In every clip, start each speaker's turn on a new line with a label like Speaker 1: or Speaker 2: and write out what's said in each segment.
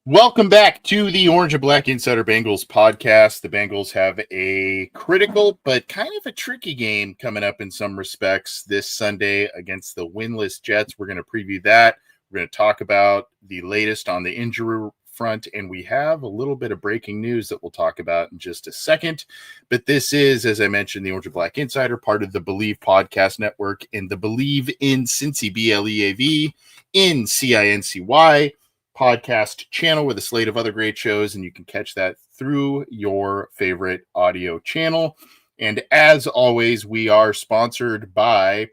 Speaker 1: Welcome back to the Orange and Black Insider Bengals podcast. The Bengals have a critical but kind of a tricky game coming up in some respects this Sunday against the winless Jets. We're going to preview that. We're going to talk about the latest on the injury front, and we have a little bit of breaking news that we'll talk about in just a second. But this is, as I mentioned, the Orange and Black Insider, part of the Believe Podcast Network and the Believe in Cincy, BLEAV, in CINCY podcast channel with a slate of other great shows, and you can catch that through your favorite audio channel. And as always, we are presented by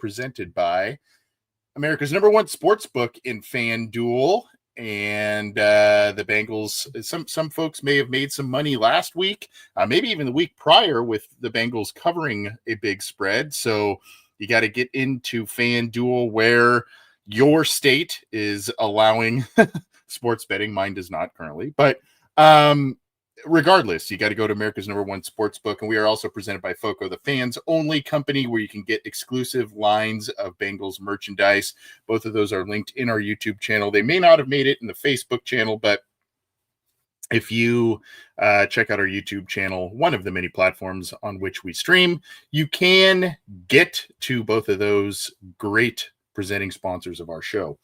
Speaker 1: America's #1 sportsbook in FanDuel. And the Bengals, some folks may have made some money last week, maybe even the week prior, with the Bengals covering a big spread. So you got to get into FanDuel where your state is allowing sports betting. Mine does not currently, but regardless, you got to go to America's #1 sportsbook. And we are also presented by FOCO, the fans only company, where you can get exclusive lines of Bengals merchandise. Both of those are linked in our YouTube channel. They may not have made it in the Facebook channel, but if you check out our YouTube channel, one of the many platforms on which we stream, you can get to both of those great presenting sponsors of our show.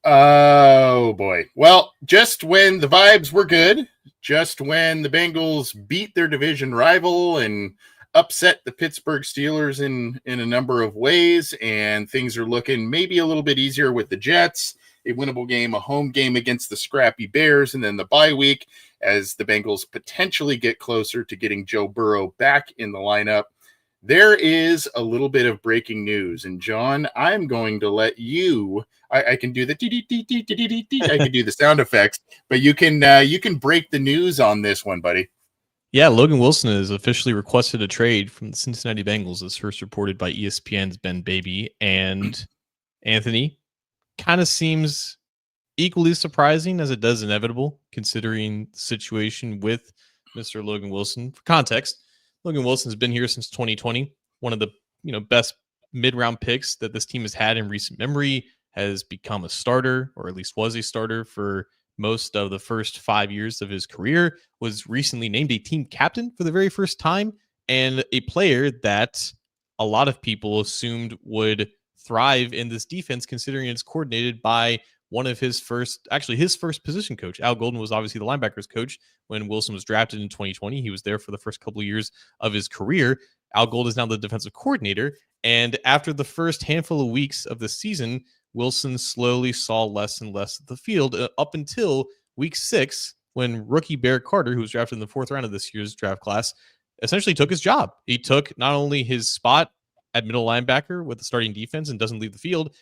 Speaker 1: Oh boy. Well, just when the vibes were good, just when the Bengals beat their division rival and upset the Pittsburgh Steelers in a number of ways, and things are looking maybe a little bit easier with the Jets, a winnable game, a home game against the scrappy Bears, and then the bye week as the Bengals potentially get closer to getting Joe Burrow back in the lineup, there is a little bit of breaking news. And John, I'm going to let you, I can do the I can do the sound effects, but you can break the news on this one, buddy.
Speaker 2: Yeah, Logan Wilson has officially requested a trade from the Cincinnati Bengals, as first reported by ESPN's Ben Baby. And Anthony, kind of seems equally surprising as it does inevitable, considering the situation with Mr. Logan Wilson. For context, Logan Wilson's been here since 2020, one of the best mid-round picks that this team has had in recent memory, has become a starter, or at least was a starter for most of the first 5 years of his career, was recently named a team captain for the very first time, and a player that a lot of people assumed would thrive in this defense, considering it's coordinated by one of his first position coach. Al Golden was obviously the linebackers coach when Wilson was drafted in 2020. He was there for the first couple of years of his career. Al Golden is now the defensive coordinator. And after the first handful of weeks of the season, Wilson slowly saw less and less of the field up until week 6, when rookie Barrett Carter, who was drafted in the 4th round of this year's draft class, essentially took his job. He took not only his spot at middle linebacker with the starting defense and doesn't leave the field.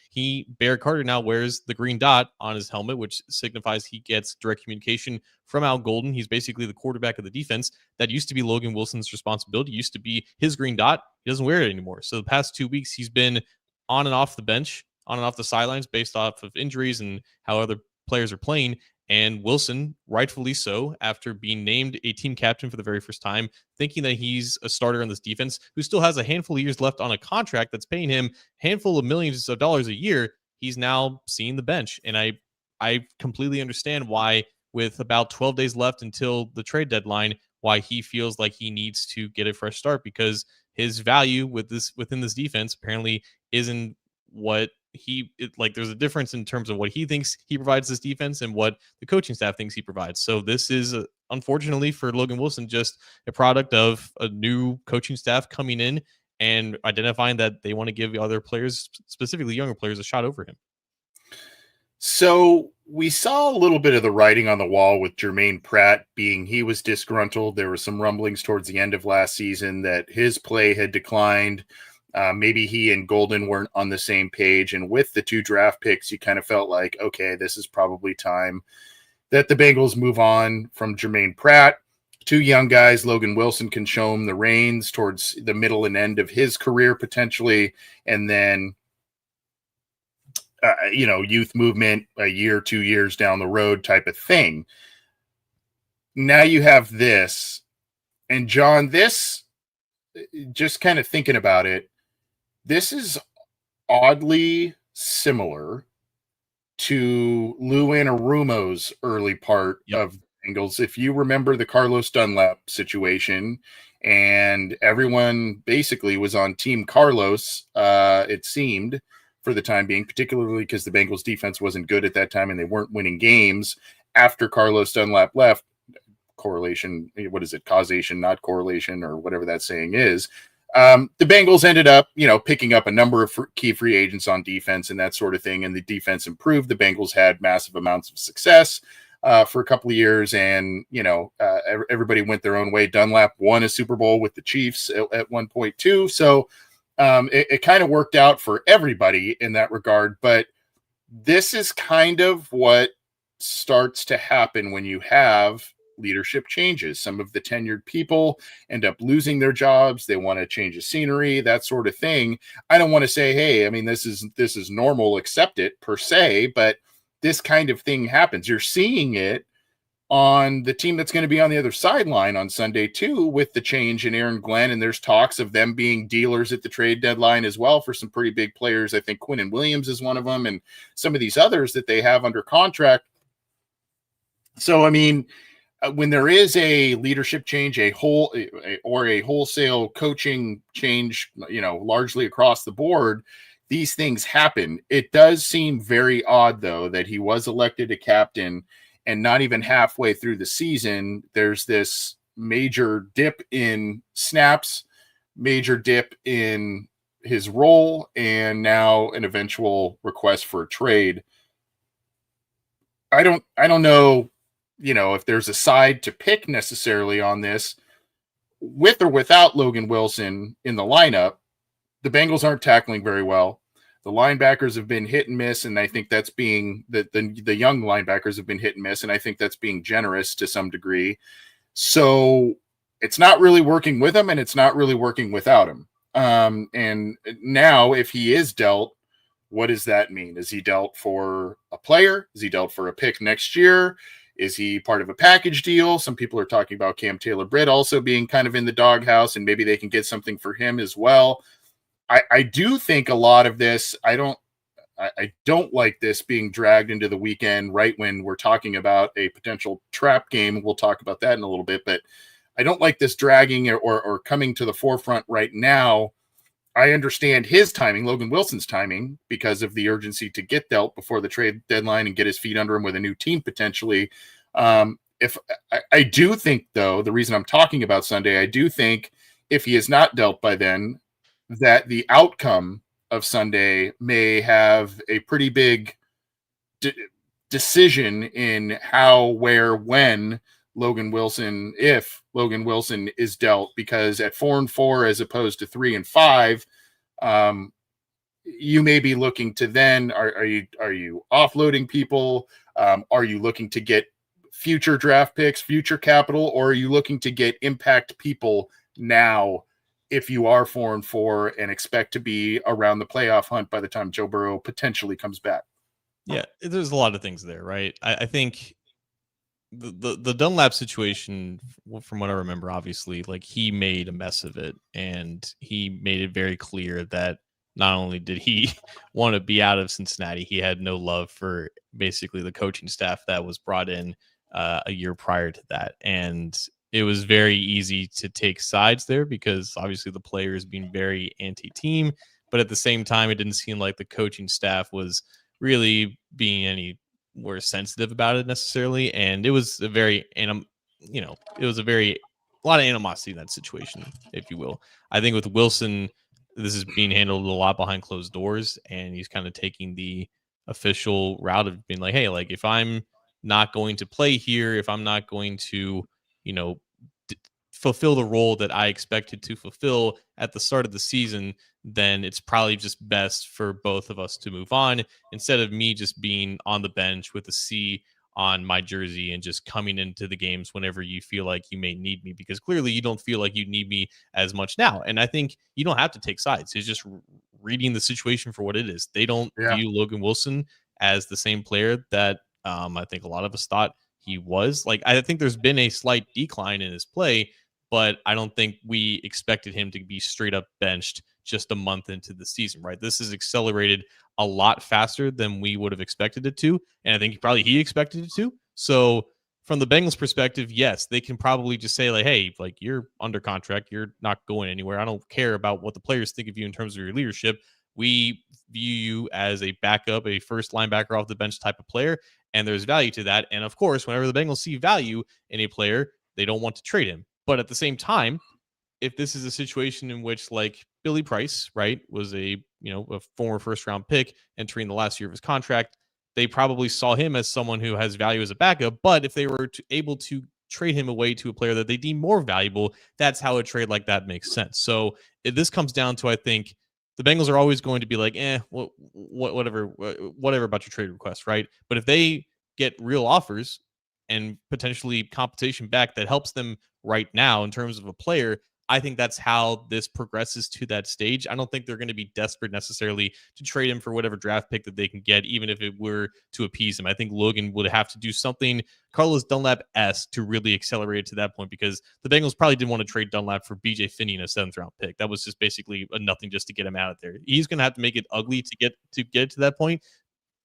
Speaker 2: Barrett Carter now wears the green dot on his helmet, which signifies he gets direct communication from Al Golden. He's basically the quarterback of the defense. That used to be Logan Wilson's responsibility, used to be his green dot. He doesn't wear it anymore. So the past 2 weeks, he's been on and off the bench, on and off the sidelines based off of injuries and how other players are playing. And Wilson, rightfully so, after being named a team captain for the very first time, thinking that he's a starter on this defense, who still has a handful of years left on a contract that's paying him a handful of millions of dollars a year, he's now seeing the bench. And I completely understand why, with about 12 days left until the trade deadline, why he feels like he needs to get a fresh start, because his value within this defense apparently isn't what there's a difference in terms of what he thinks he provides this defense and what the coaching staff thinks he provides. So this is, unfortunately for Logan Wilson, just a product of a new coaching staff coming in and identifying that they want to give other players, specifically younger players, a shot over him.
Speaker 1: So we saw a little bit of the writing on the wall with Jermaine Pratt being he was disgruntled. There were some rumblings towards the end of last season that his play had declined. Maybe he and Golden weren't on the same page. And with the 2 draft picks, you kind of felt like, okay, this is probably time that the Bengals move on from Jermaine Pratt. 2 young guys, Logan Wilson can show him the reins towards the middle and end of his career potentially. And then youth movement a year, 2 years down the road type of thing. Now you have this. And John, this, just kind of thinking about it, this is oddly similar to Lou Anarumo's early part of Bengals. If you remember the Carlos Dunlap situation, and everyone basically was on Team Carlos, it seemed, for the time being, particularly because the Bengals defense wasn't good at that time and they weren't winning games after Carlos Dunlap left. Correlation, what is it? Causation, not correlation, or whatever that saying is. The Bengals ended up, picking up a number of key free agents on defense and that sort of thing. And the defense improved. The Bengals had massive amounts of success for a couple of years. And, everybody went their own way. Dunlap won a Super Bowl with the Chiefs at one point too. So it kind of worked out for everybody in that regard. But this is kind of what starts to happen when you have leadership changes. Some of the tenured people end up losing their jobs. They want to change the scenery, that sort of thing. I don't want to say, hey, I mean, this is normal, accept it per se, but this kind of thing happens. You're seeing it on the team that's going to be on the other sideline on Sunday too, with the change in Aaron Glenn. And there's talks of them being dealers at the trade deadline as well for some pretty big players. I think Quinnen Williams is one of them, and some of these others that they have under contract. So, I mean, when there is a leadership change, a wholesale coaching change, largely across the board, these things happen. It does seem very odd, though, that he was elected a captain and not even halfway through the season, there's this major dip in snaps, major dip in his role, and now an eventual request for a trade. I don't know, if there's a side to pick necessarily on this. With or without Logan Wilson in the lineup, the Bengals aren't tackling very well. The linebackers have been hit and miss, and I think that's being the young linebackers have been hit and miss, and I think that's being generous to some degree. So it's not really working with him, and it's not really working without him. And now, if he is dealt, what does that mean? Is he dealt for a player? Is he dealt for a pick next year? Is he part of a package deal? Some people are talking about Cam Taylor-Britt also being kind of in the doghouse, and maybe they can get something for him as well. I do think a lot of this, I don't like this being dragged into the weekend right when we're talking about a potential trap game. We'll talk about that in a little bit, but I don't like this dragging or coming to the forefront right now. I understand his timing, Logan Wilson's timing, because of the urgency to get dealt before the trade deadline and get his feet under him with a new team potentially. If I do think, though, the reason I'm talking about Sunday, I do think if he is not dealt by then, that the outcome of Sunday may have a pretty big decision in how, where, when Logan Wilson, if Logan Wilson is dealt, because at 4-4 as opposed to 3-5, you may be looking to then, are you offloading people? Are you looking to get future draft picks, future capital, or are you looking to get impact people now if you are 4-4 and expect to be around the playoff hunt by the time Joe Burrow potentially comes back?
Speaker 2: Yeah, there's a lot of things there, right? I think the Dunlap situation, from what I remember, obviously, like, he made a mess of it, and he made it very clear that not only did he want to be out of Cincinnati, he had no love for basically the coaching staff that was brought in a year prior to that. And it was very easy to take sides there because obviously the players being very anti-team, but at the same time, it didn't seem like the coaching staff was really being any more sensitive about it necessarily. And it was a very, a lot of animosity in that situation, if you will. I think with Wilson, this is being handled a lot behind closed doors, and he's kind of taking the official route of being like, hey, like if I'm not going to play here, if I'm not going to, you know, d- fulfill the role that I expected to fulfill at the start of the season, then it's probably just best for both of us to move on instead of me just being on the bench with a C on my jersey and just coming into the games whenever you feel like you may need me, because clearly you don't feel like you need me as much now. And I think you don't have to take sides. It's just reading the situation for what it is. They don't
Speaker 1: Yeah.
Speaker 2: view Logan Wilson as the same player that I think a lot of us thought he was. Like, I think there's been a slight decline in his play, but I don't think we expected him to be straight up benched just a month into the season, right? This is accelerated a lot faster than we would have expected it to. And I think probably he expected it to. So from the Bengals perspective, yes, they can probably just say like, hey, like you're under contract, you're not going anywhere. I don't care about what the players think of you in terms of your leadership. We view you as a backup, a first linebacker off the bench type of player, and there's value to that. And of course, whenever the Bengals see value in a player, they don't want to trade him. But at the same time, if this is a situation in which like Billy Price, right, was a former first round pick entering the last year of his contract, they probably saw him as someone who has value as a backup. But if they were able to trade him away to a player that they deem more valuable, that's how a trade like that makes sense. So this comes down to, I think, the Bengals are always going to be like, whatever about your trade request, right? But if they get real offers and potentially compensation back that helps them right now in terms of a player, I think that's how this progresses to that stage. I don't think they're going to be desperate necessarily to trade him for whatever draft pick that they can get, even if it were to appease him. I think Logan would have to do something Carlos Dunlap-esque to really accelerate it to that point, because the Bengals probably didn't want to trade Dunlap for BJ Finney in a 7th round pick. That was just basically a nothing just to get him out of there. He's going to have to make it ugly to get to that point,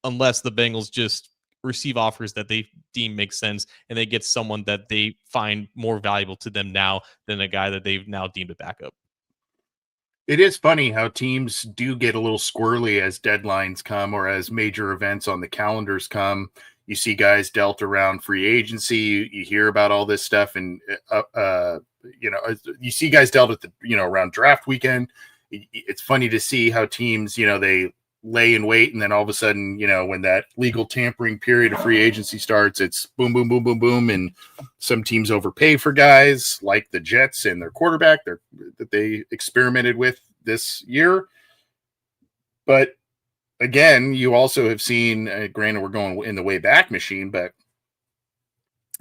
Speaker 2: unless the Bengals just receive offers that they deem make sense and they get someone that they find more valuable to them now than a guy that they've now deemed a backup.
Speaker 1: It is funny how teams do get a little squirrely as deadlines come or as major events on the calendars come. You see guys dealt around free agency. You hear about all this stuff, and you see guys dealt at around draft weekend. It's funny to see how teams, they lay in wait, and then all of a sudden, when that legal tampering period of free agency starts, it's boom, boom, boom, boom, boom, and some teams overpay for guys like the Jets and their quarterback that they experimented with this year. But again, you also have seen, granted, we're going in the way back machine, but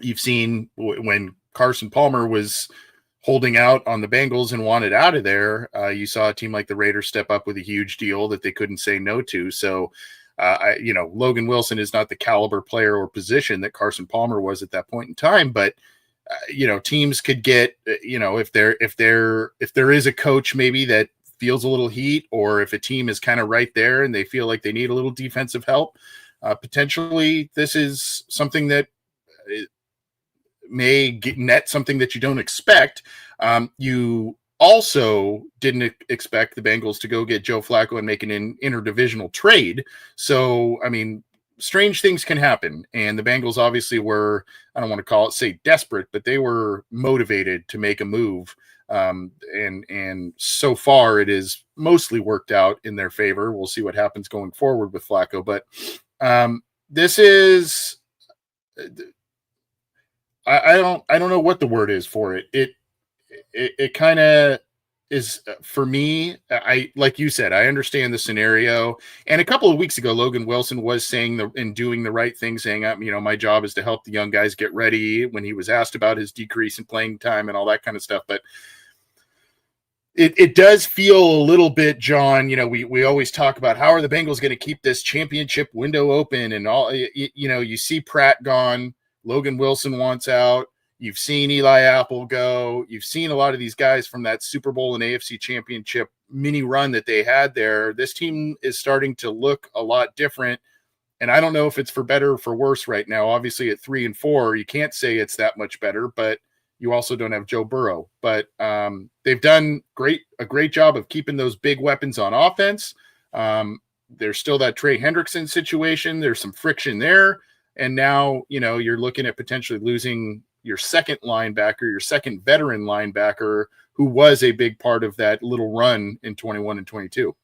Speaker 1: you've seen when Carson Palmer was holding out on the Bengals and wanted out of there, you saw a team like the Raiders step up with a huge deal that they couldn't say no to. So, Logan Wilson is not the caliber player or position that Carson Palmer was at that point in time, but teams could get, if there is a coach maybe that feels a little heat, or if a team is kind of right there and they feel like they need a little defensive help, potentially this is something that may net something that you don't expect. You also didn't expect the Bengals to go get Joe Flacco and make an interdivisional trade. So, I mean, strange things can happen. And the Bengals obviously were, I don't want to call it, say desperate, but they were motivated to make a move. And so far it is mostly worked out in their favor. We'll see what happens going forward with Flacco. But this is... I don't know what the word is for it. It kind of is for me. I, like you said, I understand the scenario. And a couple of weeks ago, Logan Wilson was saying and doing the right thing, saying, my job is to help the young guys get ready, when he was asked about his decrease in playing time and all that kind of stuff. But it does feel a little bit, John, we always talk about how are the Bengals going to keep this championship window open, and all, you see Pratt gone. Logan Wilson wants out. You've seen Eli Apple go. You've seen a lot of these guys from that Super Bowl and AFC Championship mini run that they had there. This team is starting to look a lot different, and I don't know if it's for better or for worse right now. Obviously, at 3-4, you can't say it's that much better, but you also don't have Joe Burrow. But they've done a great job of keeping those big weapons on offense. There's still that Trey Hendrickson situation. There's some friction there. And now, you're looking at potentially losing your second linebacker, your second veteran linebacker, who was a big part of that little run in 21 and 22.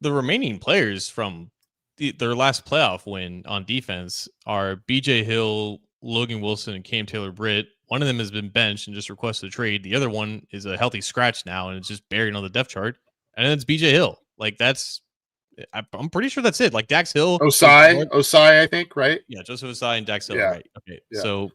Speaker 2: The remaining players from their last playoff win on defense are BJ Hill, Logan Wilson, and Cam Taylor-Britt. One of them has been benched and just requested a trade. The other one is a healthy scratch now, and it's just buried on the depth chart. And then it's BJ Hill. Like, I'm pretty sure that's it. Like, Dax Hill.
Speaker 1: Osai, I think, right?
Speaker 2: Yeah, Joseph Osai and Dax Hill,
Speaker 1: Yeah.
Speaker 2: right? Okay, yeah. So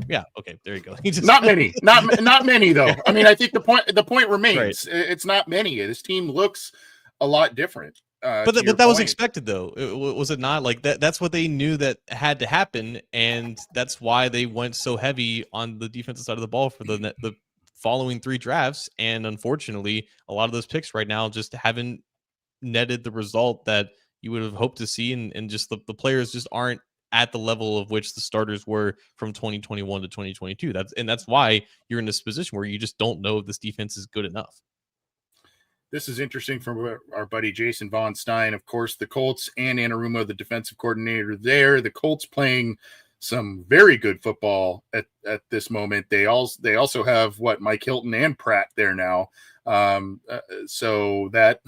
Speaker 2: yeah, okay, there you go.
Speaker 1: Not many, not many though. I mean, I think the point remains. Right. It's not many. This team looks a lot different.
Speaker 2: But that was expected, though. Was it not? Like that's what they knew that had to happen, and that's why they went so heavy on the defensive side of the ball for the following 3 drafts. And unfortunately, a lot of those picks right now just haven't netted the result that you would have hoped to see, and just the players just aren't at the level of which the starters were from 2021 to 2022. That's why you're in this position where you just don't know if this defense is good enough.
Speaker 1: This is interesting from our buddy Jason Von Stein. Of course, the Colts and Anarumo, the defensive coordinator there. The Colts playing some very good football at this moment. They also have Mike Hilton and Pratt there now. So that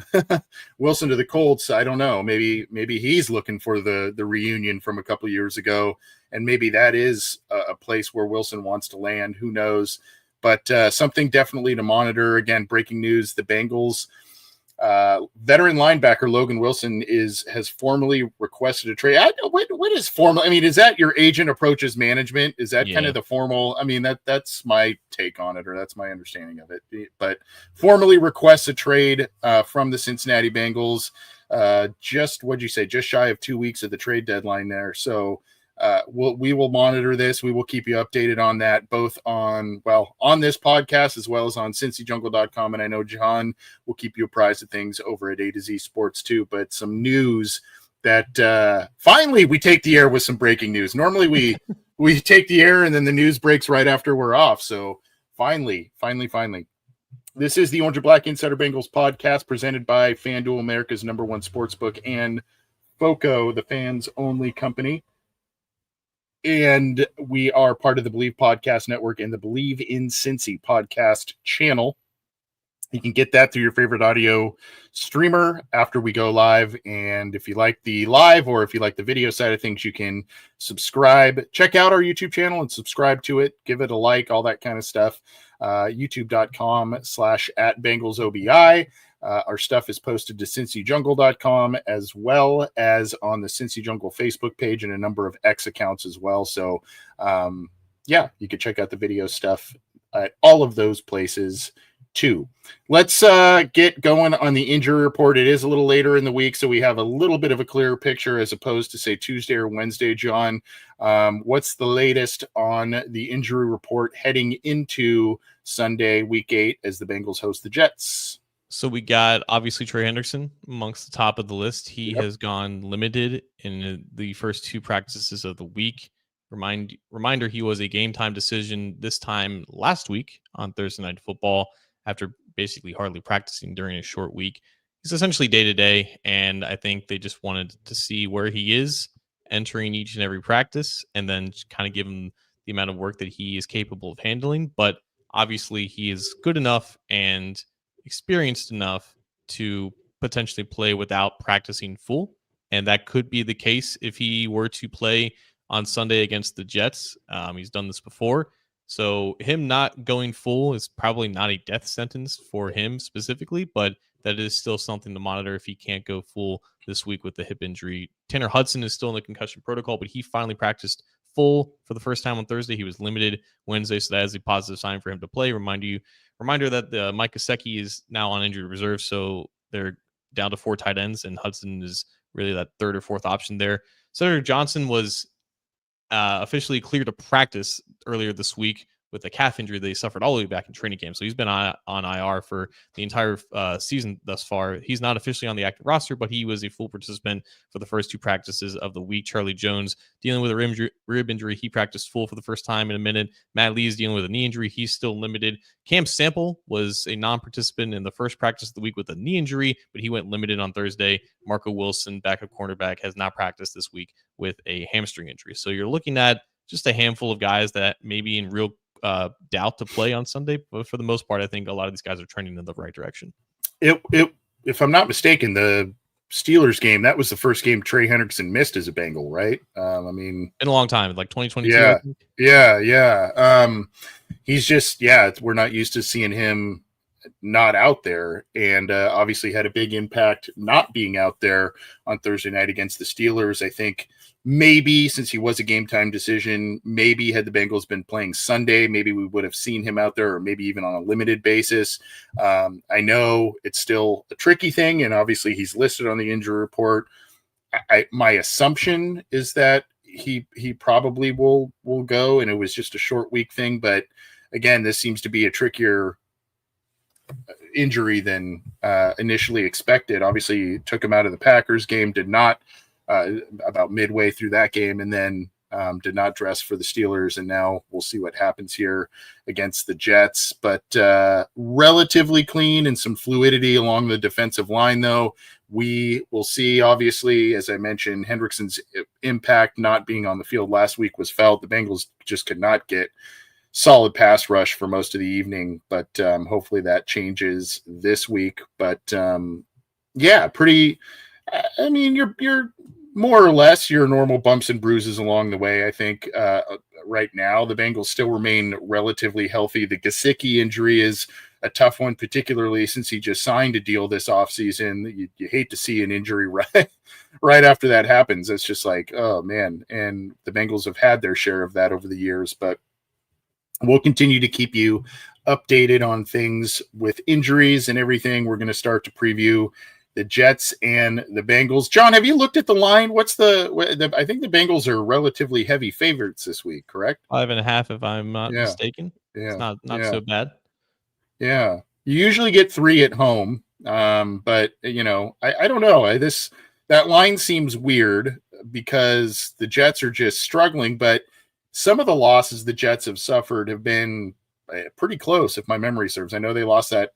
Speaker 1: Wilson to the Colts, I don't know. Maybe he's looking for the reunion from a couple of years ago, and maybe that is a place where Wilson wants to land. Who knows? But something definitely to monitor. Again, breaking news: the Bengals veteran linebacker Logan Wilson has formally requested a trade. What is formal? I mean, is that your agent approaches management? Is that kind of the formal? I mean, that's my take on it, or that's my understanding of it. But formally requests a trade from the Cincinnati Bengals. What'd you say? Just shy of 2 weeks of the trade deadline there. So. We will monitor this. We will keep you updated on that, both on this podcast as well as on cincyjungle.com. And I know John will keep you apprised of things over at A to Z Sports too. But some news that finally we take the air with some breaking news. Normally we take the air and then the news breaks right after we're off. So finally. This is the Orange and Black Insider Bengals podcast presented by FanDuel, America's #1 sportsbook, and FOCO, the fans only company. And we are part of the Believe Podcast Network and the Believe in Cincy podcast channel. You can get that through your favorite audio streamer after we go live. And if you like the live or if you like the video side of things, you can subscribe. Check out our YouTube channel and subscribe to it. Give it a like, all that kind of stuff. YouTube.com/@BengalsOBI. Our stuff is posted to cincyjungle.com as well as on the Cincy Jungle Facebook page and a number of X accounts as well. So, you can check out the video stuff at all of those places too. Let's get going on the injury report. It is a little later in the week, so we have a little bit of a clearer picture as opposed to, say, Tuesday or Wednesday, John. What's the latest on the injury report heading into Sunday, week 8, as the Bengals host the Jets?
Speaker 2: So we got, obviously, Trey Hendrickson amongst the top of the list. He has gone limited in the first 2 practices of the week. Reminder, he was a game-time decision this time last week on Thursday Night Football after basically hardly practicing during a short week. He's essentially day-to-day, and I think they just wanted to see where he is entering each and every practice and then kind of give him the amount of work that he is capable of handling. But obviously, he is good enough and experienced enough to potentially play without practicing full. And that could be the case if he were to play on Sunday against the Jets. He's done this before. So him not going full is probably not a death sentence for him specifically, but that is still something to monitor if he can't go full this week with the hip injury. Tanner Hudson is still in the concussion protocol, but he finally practiced full for the first time on Thursday. He was limited Wednesday, so that is a positive sign for him to play. Reminder that Mike Gesicki is now on injured reserve, so they're down to 4 tight ends, and Hudson is really that 3rd or 4th option there. Senator Johnson was officially cleared to practice earlier this week with a calf injury that he suffered all the way back in training camp. So he's been on IR for the entire season thus far. He's not officially on the active roster, but he was a full participant for the first 2 practices of the week. Charlie Jones dealing with a rib injury. He practiced full for the first time in a minute. Matt Lee is dealing with a knee injury. He's still limited. Cam Sample was a non-participant in the first practice of the week with a knee injury, but he went limited on Thursday. Marco Wilson, backup cornerback, has not practiced this week with a hamstring injury. So you're looking at just a handful of guys that may be in real doubt to play on Sunday. But for the most part, I think a lot of these guys are trending in the right direction.
Speaker 1: If I'm not mistaken, the Steelers game, that was the first game Trey Hendrickson missed as a Bengal, right? I mean,
Speaker 2: in a long time, like 2022.
Speaker 1: Yeah,
Speaker 2: I think.
Speaker 1: yeah. He's just, we're not used to seeing him not out there, and obviously had a big impact not being out there on Thursday night against the Steelers. I think maybe since he was a game time decision, maybe had the Bengals been playing Sunday, maybe we would have seen him out there, or maybe even on a limited basis. I know it's still a tricky thing, and obviously he's listed on the injury report. My assumption is that he probably will go, and it was just a short week thing. But again, this seems to be a trickier injury than initially expected. Obviously, took him out of the Packers game, did not about midway through that game, and then did not dress for the Steelers. And now we'll see what happens here against the Jets. But relatively clean and some fluidity along the defensive line, though. We will see, obviously, as I mentioned, Hendrickson's impact not being on the field last week was felt. The Bengals just could not get solid pass rush for most of the evening, but hopefully that changes this week. But pretty. I mean, you're more or less your normal bumps and bruises along the way. I think right now the Bengals still remain relatively healthy. The Gesicki injury is a tough one, particularly since he just signed a deal this offseason. You hate to see an injury right after that happens. It's just like, oh man. And the Bengals have had their share of that over the years, but we'll continue to keep you updated on things with injuries and everything. We're going to start to preview the Jets and the Bengals. John, have you looked at the line? What's I think the Bengals are relatively heavy favorites this week, correct?
Speaker 2: 5.5, if I'm not mistaken.
Speaker 1: Yeah.
Speaker 2: It's not so bad.
Speaker 1: Yeah. You usually get 3 at home. But I don't know. That line seems weird because the Jets are just struggling, but some of the losses the Jets have suffered have been pretty close, if my memory serves. I know they lost that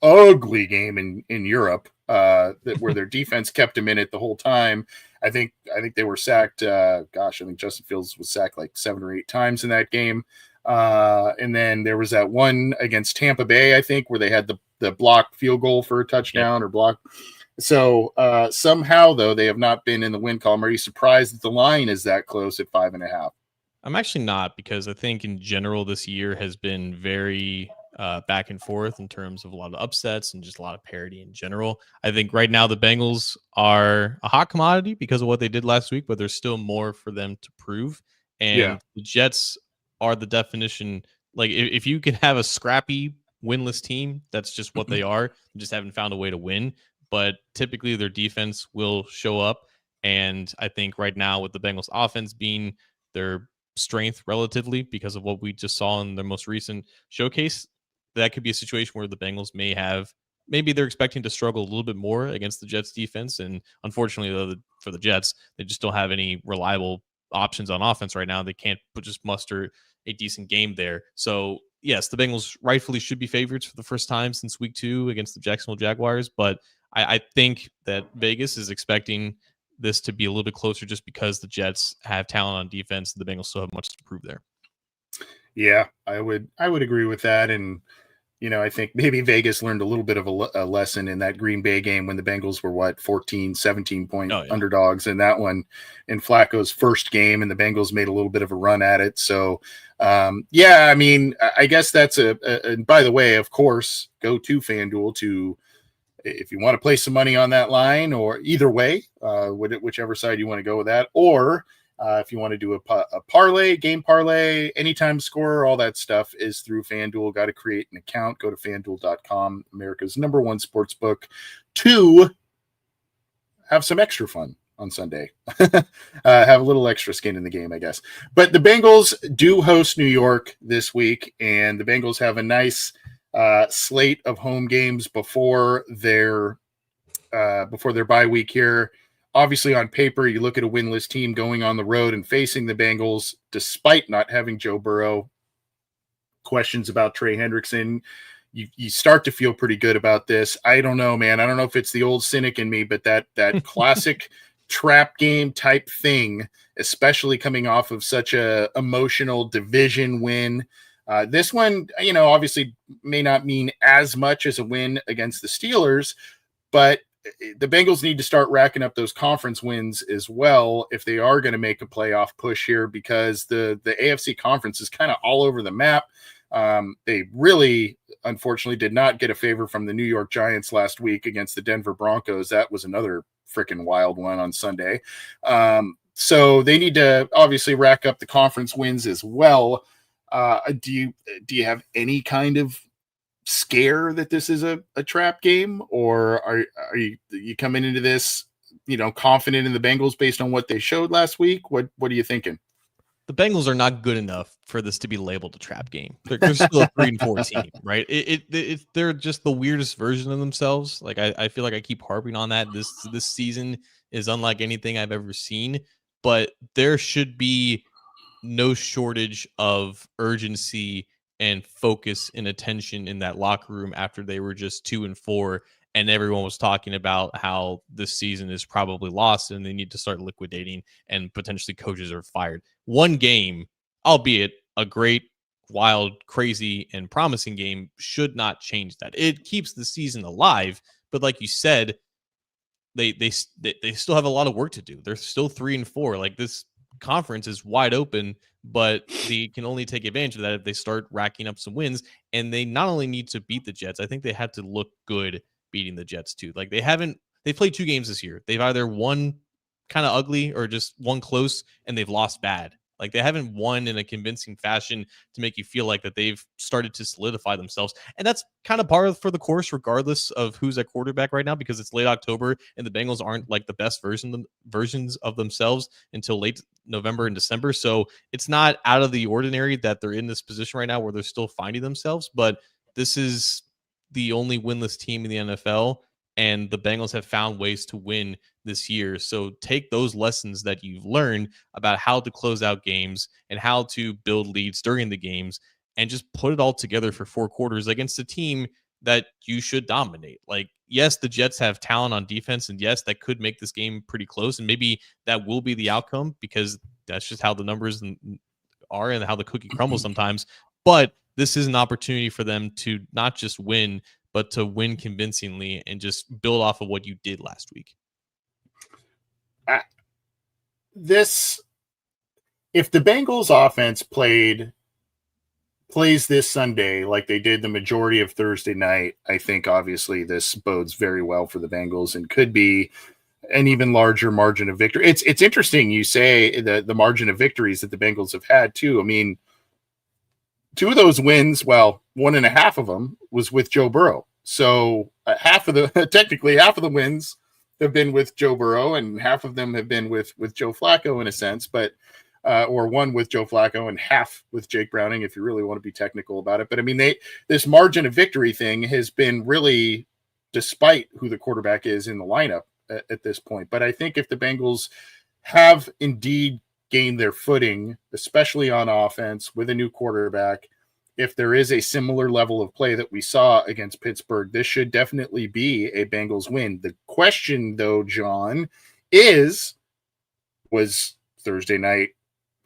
Speaker 1: ugly game in Europe where their defense kept them in it the whole time. I think they were sacked. I think Justin Fields was sacked like 7 or 8 times in that game. And then there was that one against Tampa Bay, I think, where they had the blocked field goal for a touchdown or block. So somehow, though, they have not been in the win column. Are you surprised that the line is that close at 5.5?
Speaker 2: I'm actually not, because I think in general this year has been very back and forth in terms of a lot of upsets and just a lot of parity in general. I think right now the Bengals are a hot commodity because of what they did last week, but there's still more for them to prove. And the Jets are the definition. Like if you can have a scrappy winless team, that's just what they are. They just haven't found a way to win. But typically their defense will show up. And I think right now with the Bengals offense being their strength relatively because of what we just saw in their most recent showcase, that could be a situation where the Bengals maybe they're expecting to struggle a little bit more against the Jets defense. And unfortunately, though, for the Jets, they just don't have any reliable options on offense right now. They can't just muster a decent game there. So yes, the Bengals rightfully should be favorites for the first time since week 2 against the Jacksonville Jaguars. But I think that Vegas is expecting this to be a little bit closer just because the Jets have talent on defense and the Bengals still have much to prove there.
Speaker 1: Yeah, I would agree with that. And, I think maybe Vegas learned a little bit of a lesson in that Green Bay game when the Bengals were 14, 17-point underdogs in that one in Flacco's first game, and the Bengals made a little bit of a run at it. So, I mean, I guess that's and by the way, of course, go to FanDuel if you want to place some money on that line, or either way, whichever side you want to go with that, or if you want to do a parlay, game parlay, anytime scorer, all that stuff is through FanDuel. Got to create an account. Go to FanDuel.com, America's #1 sports book, to have some extra fun on Sunday. Have a little extra skin in the game, I guess. But the Bengals do host New York this week, and the Bengals have a nice slate of home games before their bye week here. Obviously, on paper, you look at a winless team going on the road and facing the Bengals, despite not having Joe Burrow. Questions about Trey Hendrickson. You start to feel pretty good about this. I don't know, man. I don't know if it's the old cynic in me, but that classic trap game type thing, especially coming off of such a emotional division win. This one, obviously may not mean as much as a win against the Steelers, but the Bengals need to start racking up those conference wins as well if they are going to make a playoff push here, because the AFC conference is kind of all over the map. They really, unfortunately, did not get a favor from the New York Giants last week against the Denver Broncos. That was another freaking wild one on Sunday. So they need to obviously rack up the conference wins as well. Do you have any kind of scare that this is a trap game, or are you coming into this confident in the Bengals based on what they showed last week? What are you thinking?
Speaker 2: The Bengals are not good enough for this to be labeled a trap game. They're still a 3-4 team, right? They're just the weirdest version of themselves. Like I feel like I keep harping on that. This season is unlike anything I've ever seen, but there should be no shortage of urgency and focus and attention in that locker room after they were just 2-4, and everyone was talking about how this season is probably lost and they need to start liquidating and potentially coaches are fired. One game, albeit a great, wild, crazy, and promising game, should not change that. It keeps the season alive, but like you said, they still have a lot of work to do. They're still 3-4. Like, this conference is wide open, but they can only take advantage of that if they start racking up some wins. And they not only need to beat the Jets, I think they had to look good beating the Jets too. Like, they played 2 games this year. They've either won kind of ugly or just won close, and they've lost bad. Like, they haven't won in a convincing fashion to make you feel like that they've started to solidify themselves. And that's kind of par for the course, regardless of who's at quarterback right now, because it's late October and the Bengals aren't like the best versions of themselves until late November and December. So it's not out of the ordinary that they're in this position right now where they're still finding themselves. But this is the only winless team in the NFL, and the Bengals have found ways to win this year. So take those lessons that you've learned about how to close out games and how to build leads during the games, and just put it all together for 4 quarters against a team that you should dominate. Like, yes, the Jets have talent on defense, and yes, that could make this game pretty close, and maybe that will be the outcome because that's just how the numbers are and how the cookie crumbles sometimes. But this is an opportunity for them to not just win, but to win convincingly and just build off of what you did last week.
Speaker 1: If the Bengals offense plays this Sunday like they did the majority of Thursday night, I think obviously this bodes very well for the Bengals and could be an even larger margin of victory. It's interesting you say the margin of victories that the Bengals have had too. I mean, 2 of those wins, well, 1.5 of them was with Joe Burrow. So technically half of the wins have been with Joe Burrow, and half of them have been with Joe Flacco in a sense, but or one with Joe Flacco and half with Jake Browning, if you really want to be technical about it. But I mean, this margin of victory thing has been really despite who the quarterback is in the lineup at this point. But I think if the Bengals have indeed gained their footing, especially on offense with a new quarterback, if there is a similar level of play that we saw against Pittsburgh, this should definitely be a Bengals win. The question, though, John, was Thursday night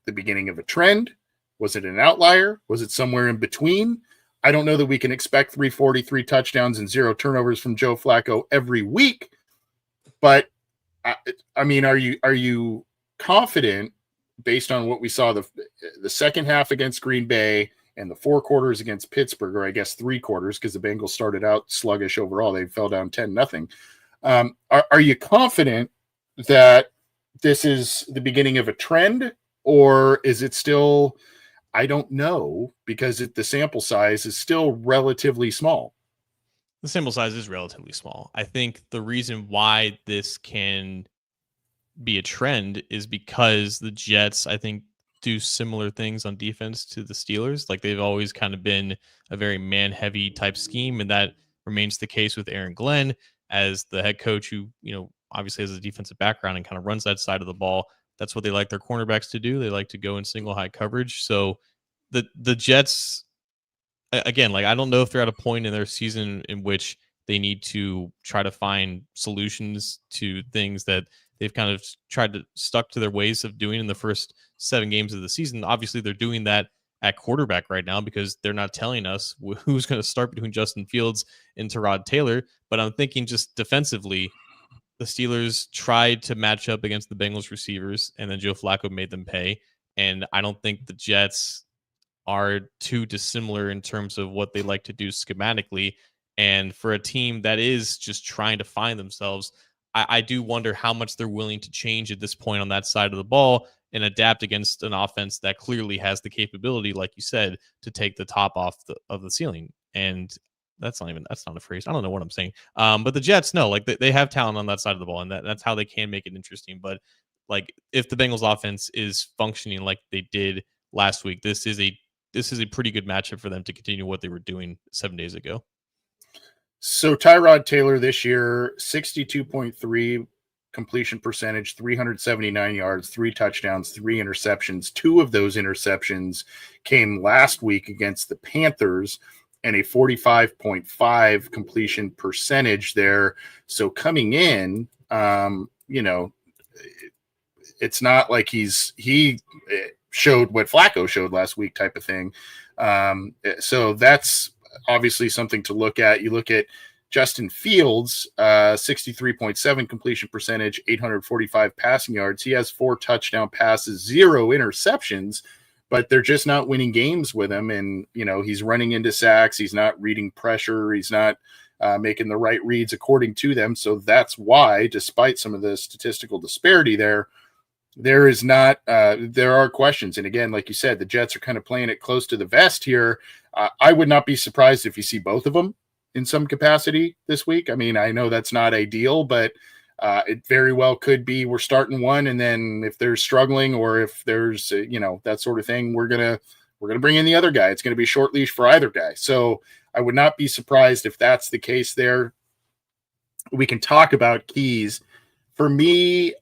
Speaker 1: the beginning of a trend? Was it an outlier? Was it somewhere in between? I don't know that we can expect 343 touchdowns and 0 turnovers from Joe Flacco every week, but I mean, are you confident based on what we saw the second half against Green Bay and the 4 quarters against Pittsburgh, or I guess 3 quarters because the Bengals started out sluggish overall. They fell down 10-0. Are you confident that this is the beginning of a trend, or is it still, I don't know, because the sample size is still relatively small?
Speaker 2: The sample size is relatively small. I think the reason why this can be a trend is because the Jets, I think, do similar things on defense to the Steelers. Like, they've always kind of been a very man-heavy type scheme, and that remains the case with Aaron Glenn as the head coach who, obviously has a defensive background and kind of runs that side of the ball. That's what they like their cornerbacks to do. They like to go in single high coverage. So the Jets, again, like, I don't know if they're at a point in their season in which they need to try to find solutions to things that they've kind of tried to stuck to their ways of doing in the first 7 games of the season. Obviously, they're doing that at quarterback right now because they're not telling us who's going to start between Justin Fields and Tyrod Taylor. But I'm thinking just defensively, the Steelers tried to match up against the Bengals receivers, and then Joe Flacco made them pay. And I don't think the Jets are too dissimilar in terms of what they like to do schematically. And for a team that is just trying to find themselves, I do wonder how much they're willing to change at this point on that side of the ball and adapt against an offense that clearly has the capability, like you said, to take the top off of the ceiling. And that's not a phrase. I don't know what I'm saying. But the Jets, no, like they have talent on that side of the ball, and that's how they can make it interesting. But like if the Bengals offense is functioning like they did last week, this is a pretty good matchup for them to continue what they were doing 7 days ago.
Speaker 1: So Tyrod Taylor this year, 62.3 completion percentage, 379 yards, 3 touchdowns, 3 interceptions. 2 of those interceptions came last week against the Panthers, and a 45.5 completion percentage there. So coming in, it's not like he showed what Flacco showed last week type of thing. So that's obviously something to look at. You look at Justin Fields, 63.7 completion percentage, 845 passing yards. He has 4 touchdown passes, 0 interceptions, but they're just not winning games with him. And, he's running into sacks. He's not reading pressure. He's not making the right reads according to them. So that's why, despite some of the statistical disparity there is not, there are questions. And again, like you said, the Jets are kind of playing it close to the vest here. I would not be surprised if you see both of them in some capacity this week. I mean, I know that's not ideal, but it very well could be we're starting one, and then if they're struggling or if there's that sort of thing, we're gonna bring in the other guy. It's going to be a short leash for either guy. So I would not be surprised if that's the case there. We can talk about keys. For me,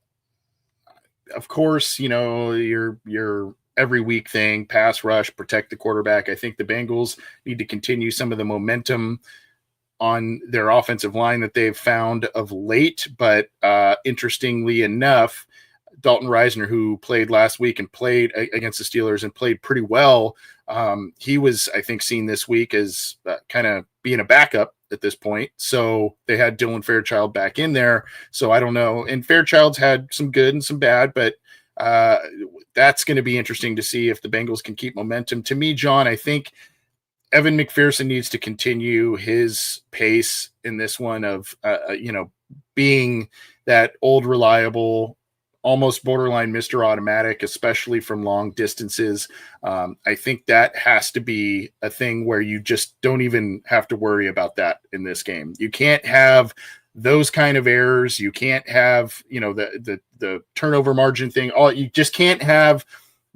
Speaker 1: of course, your every week thing, pass rush, protect the quarterback. I think the Bengals need to continue some of the momentum on their offensive line that they've found of late. But interestingly enough, Dalton Reisner, who played last week and played against the Steelers and played pretty well, he was, I think, seen this week as kind of being a backup at this point. So they had Dylan Fairchild back in there. So I don't know. And Fairchild's had some good and some bad, but that's going to be interesting to see if the Bengals can keep momentum. To me, John, I think Evan McPherson needs to continue his pace in this one of, being that old, reliable, almost borderline Mr. Automatic, especially from long distances. I think that has to be a thing where you just don't even have to worry about that in this game. You can't have those kind of errors. You can't have, the turnover margin thing. You just can't have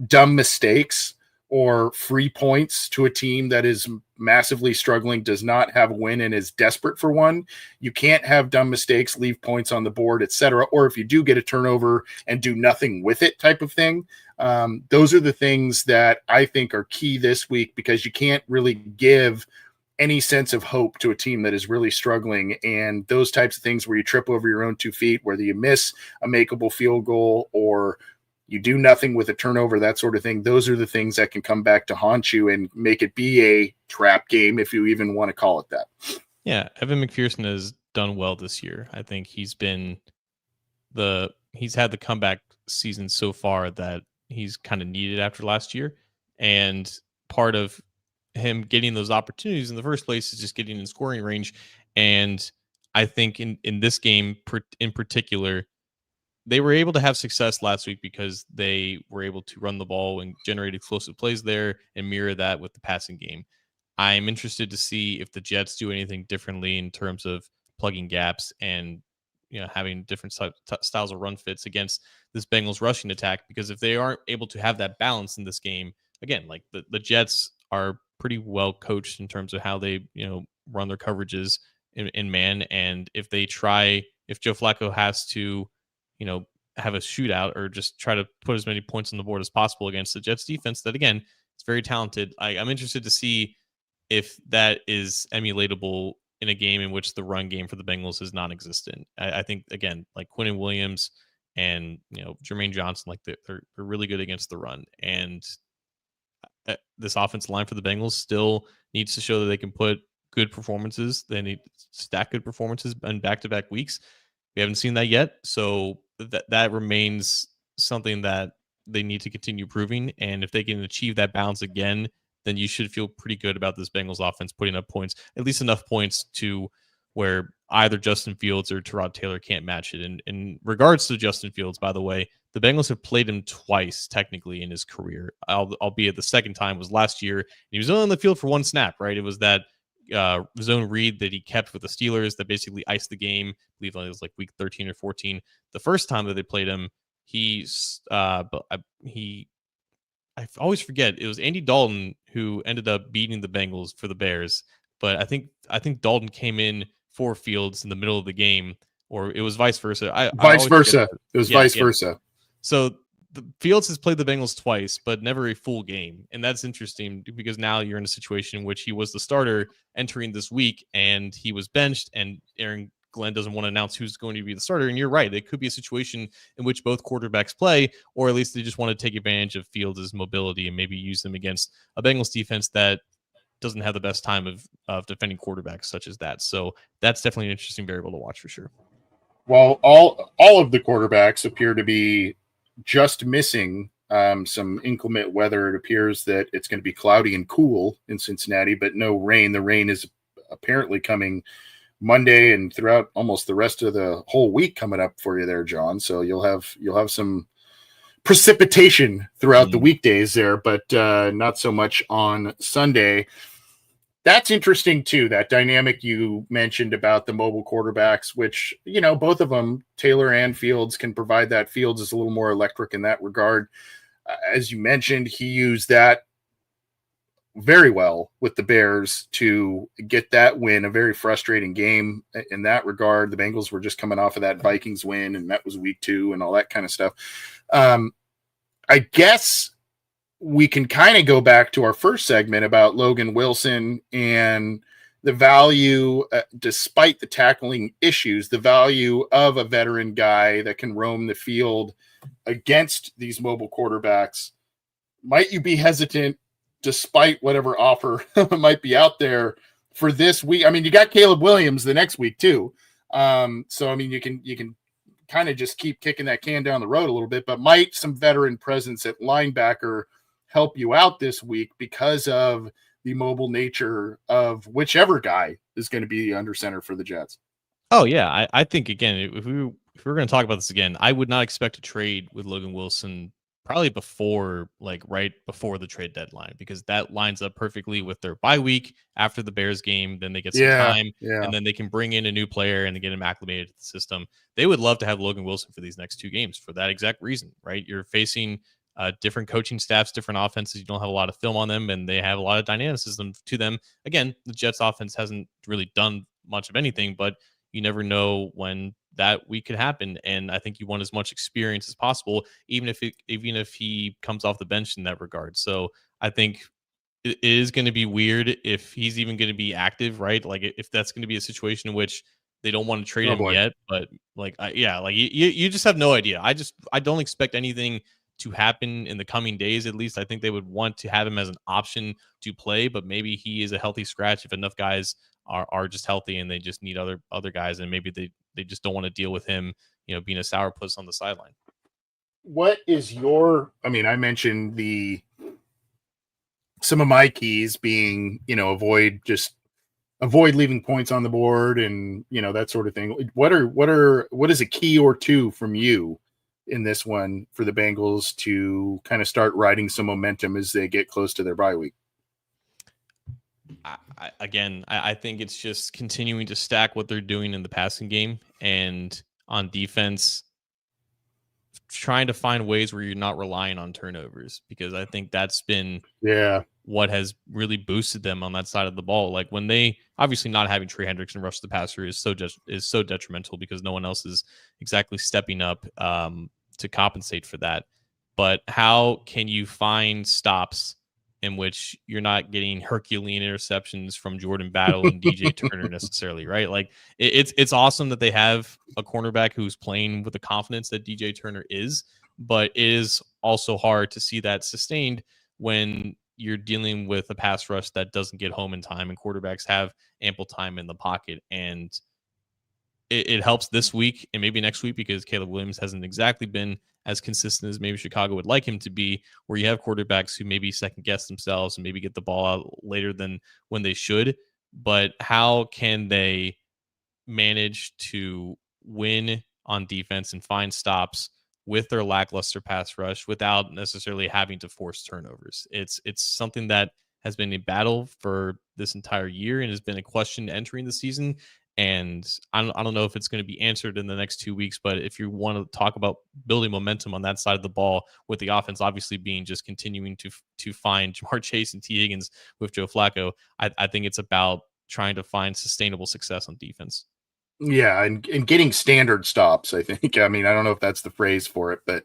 Speaker 1: dumb mistakes or free points to a team that is massively struggling, does not have a win, and is desperate for one. You can't have dumb mistakes, leave points on the board, etc. Or if you do get a turnover and do nothing with it type of thing. Those are the things that I think are key this week, because you can't really give any sense of hope to a team that is really struggling. And those types of things where you trip over your own 2 feet, whether you miss a makeable field goal or you do nothing with a turnover, that sort of thing. Those are the things that can come back to haunt you and make it be a trap game, if you even want to call it that.
Speaker 2: Yeah, Evan McPherson has done well this year. I think he's had the comeback season so far that he's kind of needed after last year. And part of him getting those opportunities in the first place is just getting in scoring range. And I think in this game in particular, they were able to have success last week because they were able to run the ball and generate explosive plays there and mirror that with the passing game. I'm interested to see if the Jets do anything differently in terms of plugging gaps and having different styles of run fits against this Bengals rushing attack, because if they aren't able to have that balance in this game, again, like the Jets are pretty well coached in terms of how they run their coverages in man. And if Joe Flacco has to have a shootout or just try to put as many points on the board as possible against the Jets defense, that again, it's very talented. I'm interested to see if that is emulatable in a game in which the run game for the Bengals is non-existent. I think again, like Quinnen Williams and Jermaine Johnson, like they're really good against the run, and this offensive line for the Bengals still needs to show that they can put good performances. They need to stack good performances in back-to-back weeks. We haven't seen that yet, so that remains something that they need to continue proving. And if they can achieve that balance again, then you should feel pretty good about this Bengals offense putting up points, at least enough points to where either Justin Fields or Tyrod Taylor can't match it. And in regards to Justin Fields, by the way, the Bengals have played him twice technically in his career, albeit the second time was last year. And he was only on the field for one snap, right? It was that zone read that he kept with the Steelers that basically iced the game. I believe it was like week 13 or 14. The first time that they played him, I always forget, it was Andy Dalton who ended up beating the Bengals for the Bears. But I think Dalton came in for Fields in the middle of the game, or it was vice versa. I
Speaker 1: Vice
Speaker 2: always
Speaker 1: versa.
Speaker 2: forget.
Speaker 1: It was
Speaker 2: Yeah,
Speaker 1: vice
Speaker 2: yeah.
Speaker 1: versa.
Speaker 2: So the Fields has played the Bengals twice, but never a full game. And that's interesting because now you're in a situation in which he was the starter entering this week and he was benched, and Aaron Glenn doesn't want to announce who's going to be the starter. And you're right. It could be a situation in which both quarterbacks play, or at least they just want to take advantage of Fields' mobility and maybe use them against a Bengals defense that doesn't have the best time of defending quarterbacks such as that. So that's definitely an interesting variable to watch for sure.
Speaker 1: Well, all of the quarterbacks appear to be just missing some inclement weather. It appears that it's going to be cloudy and cool in Cincinnati, but no rain. The rain is apparently coming Monday and throughout almost the rest of the whole week coming up for you there, John. So you'll have some precipitation throughout the weekdays there, but not so much on Sunday. That's interesting too, that dynamic you mentioned about the mobile quarterbacks, which, both of them, Taylor and Fields, can provide that. Fields is a little more electric in that regard. As you mentioned, he used that very well with the Bears to get that win, a very frustrating game in that regard. The Bengals were just coming off of that Vikings win, and that was week 2 and all that kind of stuff. I guess we can kind of go back to our first segment about Logan Wilson and the value, despite the tackling issues, the value of a veteran guy that can roam the field against these mobile quarterbacks. Might you be hesitant, despite whatever offer might be out there for this week? I mean, you got Caleb Williams the next week too. So, I mean, you can kind of just keep kicking that can down the road a little bit, but might some veteran presence at linebacker help you out this week because of the mobile nature of whichever guy is going to be under center for the Jets?
Speaker 2: Oh yeah, I think again, if we're going to talk about this again, I would not expect a trade with Logan Wilson probably right before the trade deadline, because that lines up perfectly with their bye week after the Bears game. Then they get some time, and then they can bring in a new player and get him acclimated to the system. They would love to have Logan Wilson for these next 2 games for that exact reason, right? You're facing different coaching staffs, different offenses. You don't have a lot of film on them, and they have a lot of dynamicism to them. Again, the Jets offense hasn't really done much of anything, but you never know when that week could happen. And I think you want as much experience as possible, even if he comes off the bench in that regard. So I think it is going to be weird if he's even going to be active, right? Like if that's going to be a situation in which they don't want to trade him yet, but you just have no idea. I don't expect anything to happen in the coming days. At least I think they would want to have him as an option to play, but maybe he is a healthy scratch if enough guys are just healthy and they just need other guys, and maybe they just don't want to deal with him, being a sourpuss on the sideline.
Speaker 1: What is I mentioned some of my keys being, avoid leaving points on the board and, that sort of thing. What is a key or two from you in this one for the Bengals to kind of start riding some momentum as they get close to their bye week?
Speaker 2: I think it's just continuing to stack what they're doing in the passing game, and on defense, trying to find ways where you're not relying on turnovers, because I think that's been what has really boosted them on that side of the ball. Like when they obviously not having Trey Hendrickson rush the passer is so detrimental because no one else is exactly stepping up to compensate for that. But how can you find stops in which you're not getting Herculean interceptions from Jordan Battle and DJ Turner necessarily, right? Like it's awesome that they have a cornerback who's playing with the confidence that DJ Turner is, but it is also hard to see that sustained when you're dealing with a pass rush that doesn't get home in time and quarterbacks have ample time in the pocket. And it helps this week and maybe next week because Caleb Williams hasn't exactly been as consistent as maybe Chicago would like him to be, where you have quarterbacks who maybe second guess themselves and maybe get the ball out later than when they should. But how can they manage to win on defense and find stops with their lackluster pass rush without necessarily having to force turnovers? It's something that has been a battle for this entire year and has been a question entering the season. And I don't know if it's going to be answered in the next 2 weeks, but if you want to talk about building momentum on that side of the ball, with the offense obviously being just continuing to find Jamar Chase and T. Higgins with Joe Flacco, I think it's about trying to find sustainable success on defense.
Speaker 1: Yeah, and getting standard stops, I think. I mean, I don't know if that's the phrase for it, but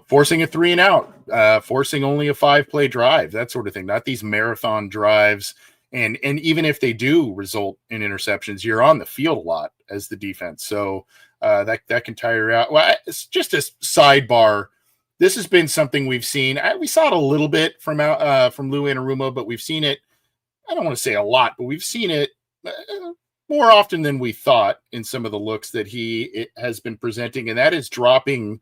Speaker 1: forcing a 3 and out, forcing only a 5-play drive, that sort of thing, not these marathon drives. And even if they do result in interceptions, you're on the field a lot as the defense. So that can tire you out. Well, it's just a sidebar. This has been something we've seen. We saw it a little bit from Lou Anarumo, but we've seen it, I don't want to say a lot, but we've seen it more often than we thought in some of the looks that he has been presenting, and that is dropping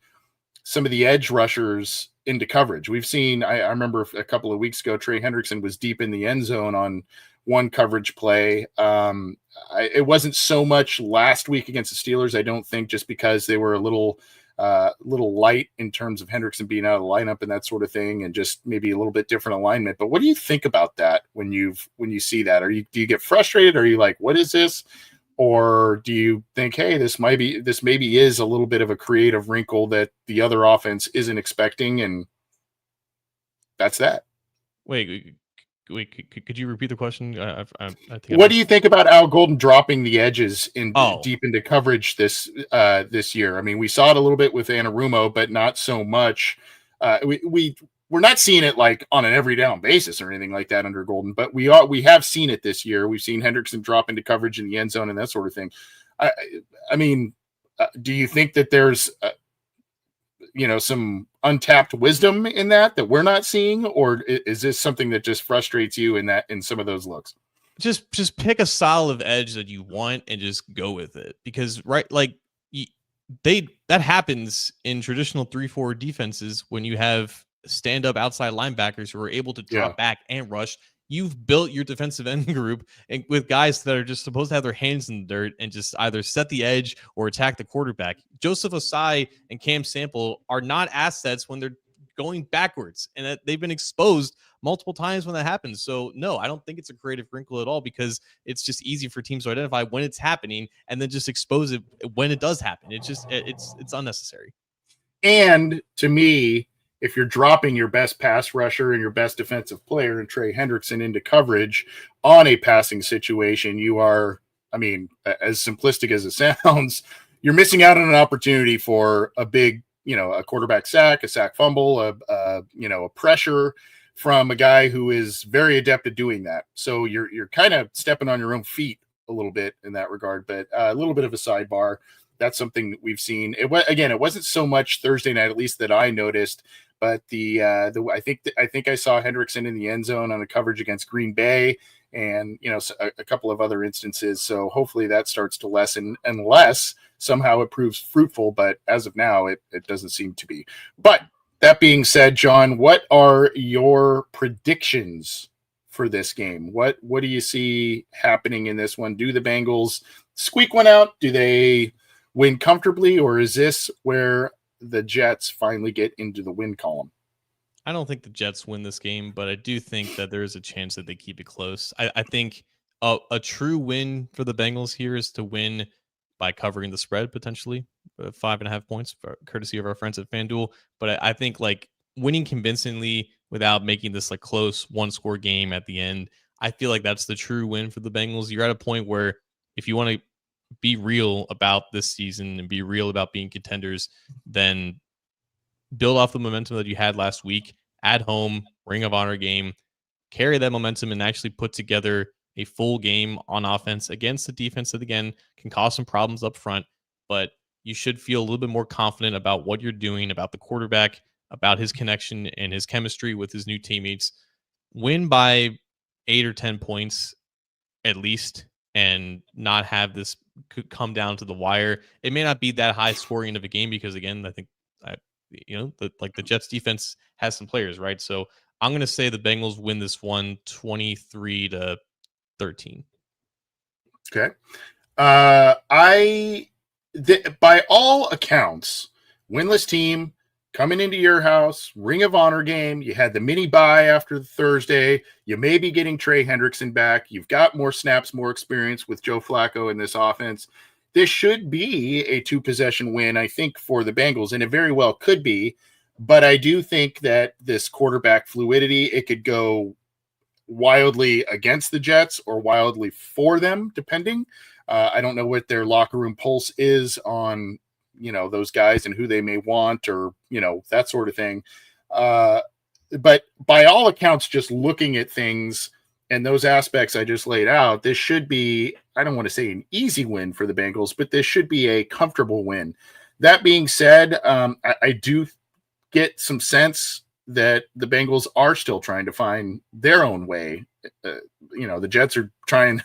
Speaker 1: some of the edge rushers into coverage. We've seen, I remember a couple of weeks ago, Trey Hendrickson was deep in the end zone on one coverage play. It wasn't so much last week against the Steelers, I don't think, just because they were a little light in terms of Hendrickson being out of the lineup and that sort of thing, and just maybe a little bit different alignment. But what do you think about that when you see that? Do you get frustrated? Are you like, what is this? Or do you think, hey, this maybe is a little bit of a creative wrinkle that the other offense isn't expecting, and that's that?
Speaker 2: Wait, could you repeat the question? I think
Speaker 1: what do you think about Al Golden dropping the edges deep into coverage this year? I mean, we saw it a little bit with Anarumo, but not so much. We're not seeing it like on an every down basis or anything like that under Golden, but we have seen it this year. We've seen Hendrickson drop into coverage in the end zone and that sort of thing. I mean, do you think that there's some untapped wisdom in that we're not seeing, or is this something that just frustrates you in some of those looks?
Speaker 2: Just pick a style of edge that you want and just go with it, because that happens in traditional 3-4 defenses when you have stand-up outside linebackers who are able to drop back and rush. You've built your defensive end group and with guys that are just supposed to have their hands in the dirt and just either set the edge or attack the quarterback. Joseph Ossai and Cam Sample are not assets when they're going backwards, and that they've been exposed multiple times when that happens. So no, I don't think it's a creative wrinkle at all, because it's just easy for teams to identify when it's happening and then just expose it when it does happen. It's unnecessary.
Speaker 1: And to me, if you're dropping your best pass rusher and your best defensive player and Trey Hendrickson into coverage on a passing situation, you are, I mean, as simplistic as it sounds, you're missing out on an opportunity for a big, a quarterback sack, a sack fumble, a pressure from a guy who is very adept at doing that. So you're kind of stepping on your own feet a little bit in that regard, but a little bit of a sidebar. That's something that we've seen. It wasn't so much Thursday night, at least that I noticed, but I think I saw Hendrickson in the end zone on a coverage against Green Bay, and a couple of other instances. So hopefully that starts to lessen, unless somehow it proves fruitful. But as of now, it doesn't seem to be. But that being said, John, what are your predictions for this game? What do you see happening in this one? Do the Bengals squeak one out? Do they win comfortably, or is this where the Jets finally get into the win column?
Speaker 2: I don't think the Jets win this game, but I do think that there is a chance that they keep it close. I think a true win for the Bengals here is to win by covering the spread, potentially 5.5 points, courtesy of our friends at FanDuel. But I think like winning convincingly without making this like close 1-score game at the end, I feel like that's the true win for the Bengals. You're at a point where if you want to be real about this season and be real about being contenders, then build off the momentum that you had last week at home, Ring of Honor game, carry that momentum and actually put together a full game on offense against the defense that, again, can cause some problems up front. But you should feel a little bit more confident about what you're doing, about the quarterback, about his connection and his chemistry with his new teammates. Win by 8 or 10 points at least, and not have this could come down to the wire. It may not be that high scoring of a game because, again, I think the Jets defense has some players, right? So I'm going to say the Bengals win this one 23-13.
Speaker 1: Okay. By all accounts, winless team coming into your house, Ring of Honor game. You had the mini bye after the Thursday. You may be getting Trey Hendrickson back. You've got more snaps, more experience with Joe Flacco in this offense. This should be a 2-possession win, I think, for the Bengals, and it very well could be. But I do think that this quarterback fluidity, it could go wildly against the Jets or wildly for them, depending. I don't know what their locker room pulse is on, those guys and who they may want or, that sort of thing. But by all accounts, just looking at things and those aspects I just laid out, this should be, I don't want to say an easy win for the Bengals, but this should be a comfortable win. That being said, I do get some sense that the Bengals are still trying to find their own way. The Jets are trying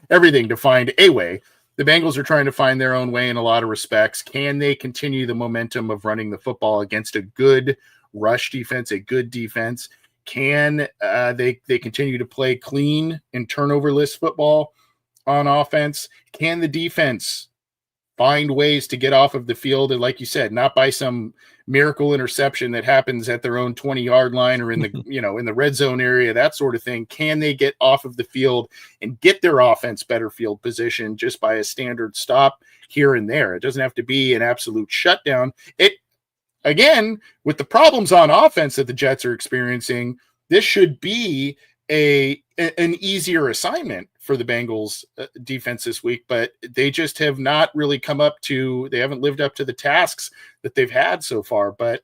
Speaker 1: everything to find a way. The Bengals are trying to find their own way in a lot of respects. Can they continue the momentum of running the football against a good rush defense, a good defense? Can they continue to play clean and turnover-less football on offense? Can the defense find ways to get off of the field, and like you said, not by some miracle interception that happens at their own 20-yard line or in the in the red zone area, that sort of thing? Can they get off of the field and get their offense better field position just by a standard stop here and there? It doesn't have to be an absolute shutdown. Again, with the problems on offense that the Jets are experiencing, this should be an easier assignment for the Bengals defense this week, but they just have not really they haven't lived up to the tasks that they've had so far. But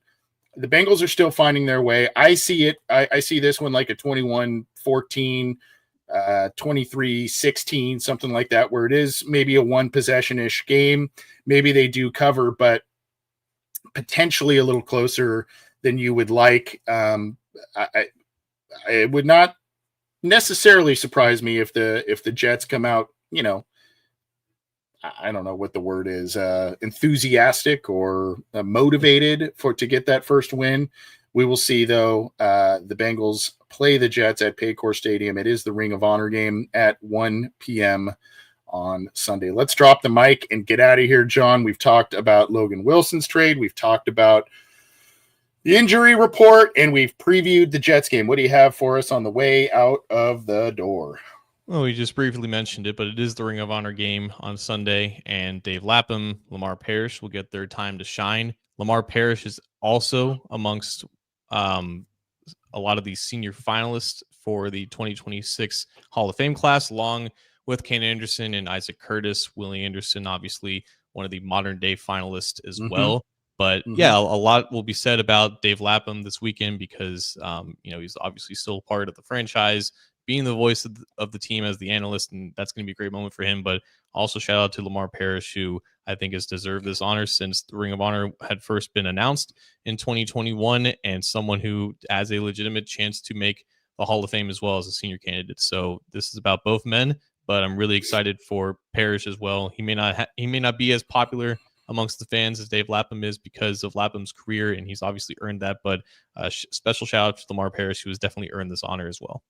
Speaker 1: the Bengals are still finding their way. I see this one like a 21-14, 23-16, something like that, where it is maybe a 1-possession-ish game. Maybe they do cover, but potentially a little closer than you would like. It would not necessarily surprise me if the Jets come out, I don't know what the word is, enthusiastic or motivated to get that first win. We will see, though. The Bengals play the Jets at Paycor Stadium. It is the Ring of Honor game at 1 p.m. on Sunday. Let's drop the mic and get out of here, John. We've talked about Logan Wilson's trade. We've talked about the injury report, and we've previewed the Jets game. What do you have for us on the way out of the door?
Speaker 2: Well, we just briefly mentioned it, but it is the Ring of Honor game on Sunday, and Dave Lapham, Lamar Parrish will get their time to shine. Lamar Parrish is also amongst a lot of these senior finalists for the 2026 Hall of Fame class, along with Kane Anderson and Isaac Curtis. Willie Anderson, obviously one of the modern-day finalists as well. But yeah, a lot will be said about Dave Lapham this weekend because, he's obviously still part of the franchise, being the voice of the team as the analyst, and that's going to be a great moment for him. But also shout out to Lamar Parrish, who I think has deserved this honor since the Ring of Honor had first been announced in 2021, and someone who has a legitimate chance to make the Hall of Fame as well as a senior candidate. So this is about both men, but I'm really excited for Parrish as well. He may not be as popular amongst the fans as Dave Lapham is because of Lapham's career, and he's obviously earned that. But special shout out to Lamar Parrish, who has definitely earned this honor as well.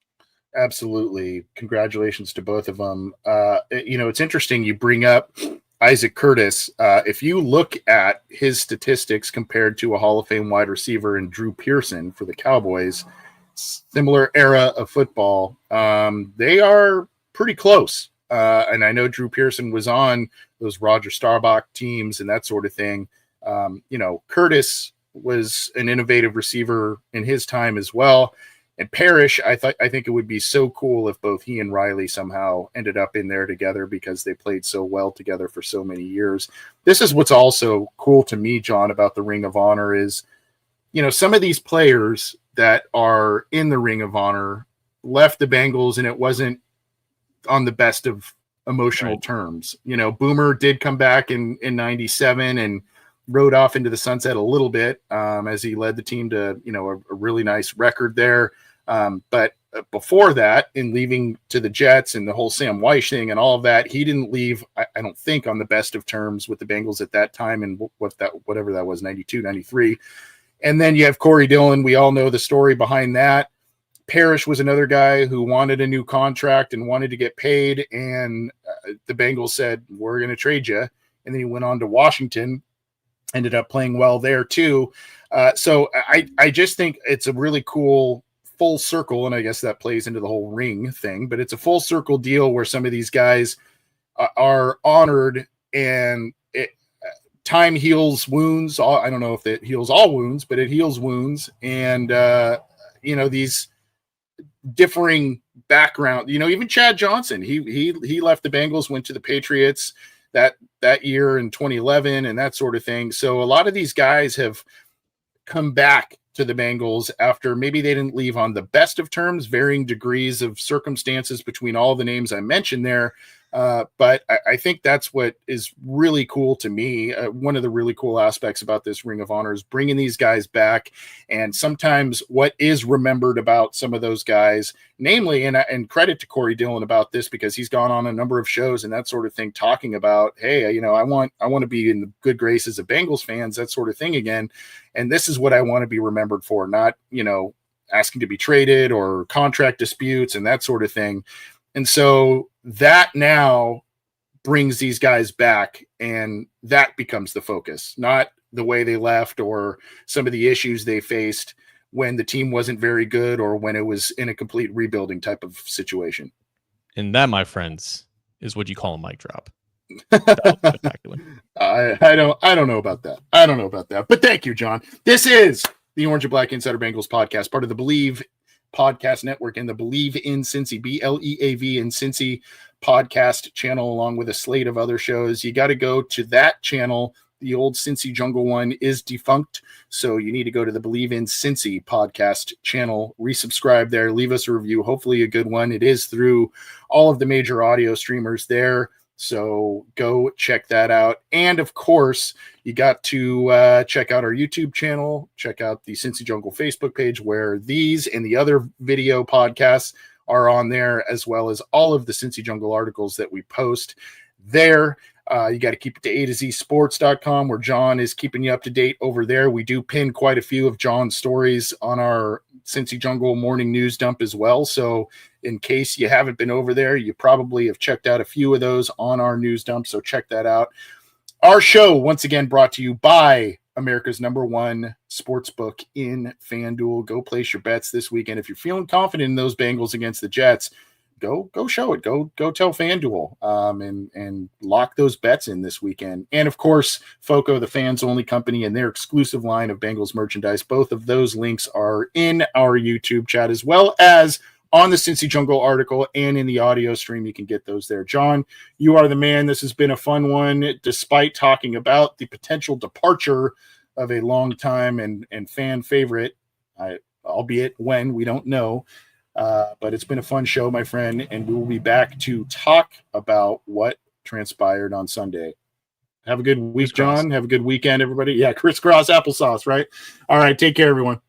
Speaker 1: Absolutely. Congratulations to both of them. It's interesting you bring up Isaac Curtis. If you look at his statistics compared to a Hall of Fame wide receiver in Drew Pearson for the Cowboys, similar era of football, they are pretty close. And I know Drew Pearson was on those Roger Staubach teams and that sort of thing. Curtis was an innovative receiver in his time as well. And Parrish, I think it would be so cool if both he and Riley somehow ended up in there together because they played so well together for so many years. This is what's also cool to me, John, about the Ring of Honor is, some of these players that are in the Ring of Honor left the Bengals, and it wasn't on the best of emotional terms. You know, Boomer did come back in 97 and rode off into the sunset a little bit as he led the team to, you know, a really nice record there. But before that, in leaving to the Jets and the whole Sam Wyche thing and all of that, he didn't leave, I don't think, on the best of terms with the Bengals at that time, and whatever that was, 92, 93. And then you have Corey Dillon. We all know the story behind that. Parrish was another guy who wanted a new contract and wanted to get paid, and the Bengals said, we're going to trade you. And then he went on to Washington, ended up playing well there too. So I just think it's a really cool full circle, and I guess that plays into the whole ring thing, but it's a full circle deal where some of these guys are honored, and time heals wounds. I don't know if it heals all wounds, but it heals wounds. And, you know, these differing background, you know, even Chad Johnson, he left the Bengals, went to the Patriots that year in 2011 and that sort of thing. So a lot of these guys have come back to the Bengals after maybe they didn't leave on the best of terms, varying degrees of circumstances between all the names I mentioned there. But I think that's what is really cool to me. One of the really cool aspects about this Ring of Honor is bringing these guys back. And sometimes what is remembered about some of those guys, namely, and credit to Corey Dillon about this, because he's gone on a number of shows and that sort of thing, talking about, hey, you know, I want to be in the good graces of Bengals fans, that sort of thing again. And this is what I want to be remembered for, not, you know, asking to be traded or contract disputes and that sort of thing. And so that now brings these guys back, and that becomes the focus, not the way they left or some of the issues they faced when the team wasn't very good or when it was in a complete rebuilding type of situation.
Speaker 2: And that, my friends, is what you call a mic drop. That was spectacular.
Speaker 1: I don't know about that. I don't know about that. But thank you, John. This is the Orange and Black Insider Bengals podcast, part of the Believe Podcast Network and the Believe in Cincy, BLEAV in Cincy podcast channel, along with a slate of other shows. You got to go to that channel. The old Cincy Jungle one is defunct, so you need to go to the Believe in Cincy podcast channel, resubscribe there, leave us a review, hopefully a good one. It is through all of the major audio streamers there, so go check that out. And of course, you got to check out our YouTube channel, check out the Cincy Jungle Facebook page, where these and the other video podcasts are on there, as well as all of the Cincy Jungle articles that we post there. You got to keep it to A to Z sports.com, where John is keeping you up to date over there. We do pin quite a few of John's stories on our Cincy Jungle morning news dump as well. So in case you haven't been over there, you probably have checked out a few of those on our news dump. So check that out. Our show, once again, brought to you by America's #1 sportsbook in FanDuel. Go place your bets this weekend. If you're feeling confident in those Bengals against the Jets, go show it. Go tell FanDuel and lock those bets in this weekend. And of course, FOCO, the fans only company, and their exclusive line of Bengals merchandise. Both of those links are in our YouTube chat, as well as on the Cincy Jungle article and in the audio stream. You can get those there. John, you are the man. This has been a fun one, despite talking about the potential departure of a long time and fan favorite, albeit when, we don't know. But it's been a fun show, my friend, and we will be back to talk about what transpired on Sunday. Have a good week, John. Have a good weekend, everybody. Yeah, crisscross applesauce, right? All right, take care, everyone.